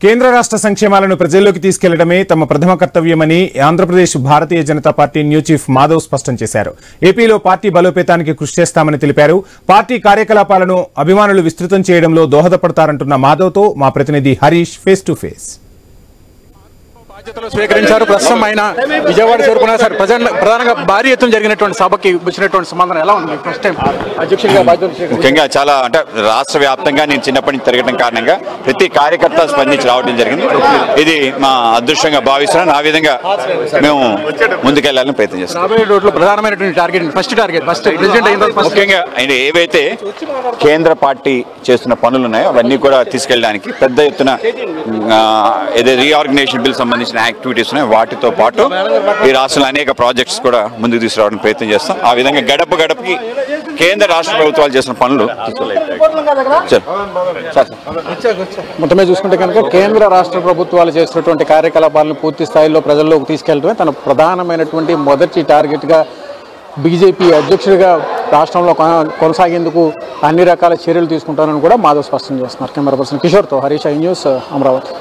కేంద్ర రాష్ట్ర సంక్షేమాలను ప్రజల్లోకి తీసుకెళ్లడమే తమ ప్రథమ కర్తవ్యమని Andhra Pradesh Bharatiya Janata party new chief Madhav స్పష్టం చేశారు. ఏపీలో పార్టీ బలోపేతానికి కృషి చేస్తామని తెలిపారు. పార్టీ కార్యకలాపాలను అభిమానులు విస్తృతం చేయడంలో దోహదపడతారంటున్న మాధవ్తో మా ప్రతినిధి హరీష్ ఫేస్ టు ఫేస్. బాధ్యతలు స్వీకరించారు. ప్రస్తుతం ఆయన విజయవాడ చేరుకున్నారు. సార్, ప్రధానంగా భారీ ఎత్తున జరిగినటువంటి సభకి వచ్చినటువంటి సంబంధం ఎలా ఉంది? ఫస్ట్ టైం అధ్యక్షుడిగా బాధ్యతలు ముఖ్యంగా చాలా అంటే రాష్ట్ర వ్యాప్తంగా నేను చిన్నప్పటి నుంచి తిరగడం కారణంగా ప్రతి కార్యకర్త స్పందించి రావడం జరిగింది. ఇది మా అదృష్టంగా భావిస్తున్నాను. ఆ విధంగా మేము ముందుకెళ్లాలని ప్రయత్నం చేస్తాం. రాబోయే రోజుల్లో ప్రధానమైనటువంటి టార్గెట్ ఫస్ట్ ప్రెసిడెంట్ అయిన ముఖ్యంగా ఆయన ఏవైతే కేంద్ర పార్టీ చేస్తున్న పనులు ఉన్నాయో అవన్నీ కూడా తీసుకెళ్ళడానికి పెద్ద ఎత్తున ఏదైతే రీఆర్గనైజేషన్ బిల్ సంబంధించిన యాక్టివిటీస్ ఉన్నాయి. వాటితో పాటు ఈ రాష్ట్రంలో అనేక ప్రాజెక్ట్స్ కూడా ముందుకు తీసుకురావడానికి ప్రయత్నం చేస్తాం. ఆ విధంగా గడప గడపకి కేంద్ర రాష్ట్ర ప్రభుత్వాలు చేసిన పనులు మొత్తమే చూసుకుంటే కనుక కేంద్ర రాష్ట్ర ప్రభుత్వాలు చేసినటువంటి కార్యకలాపాలను పూర్తి స్థాయిలో ప్రజల్లోకి తీసుకెళ్లడమే తన ప్రధానమైనటువంటి మొదటి టార్గెట్గా బీజేపీ అధ్యక్షుడిగా రాష్ట్రంలో కొనసాగేందుకు అన్ని రకాల చర్యలు తీసుకుంటారని కూడా మాధవ్ స్పష్టం చేస్తున్నారు. కెమెరా పర్సన్ కిషోర్తో హరీష్, ఐ న్యూస్, అమరావతి.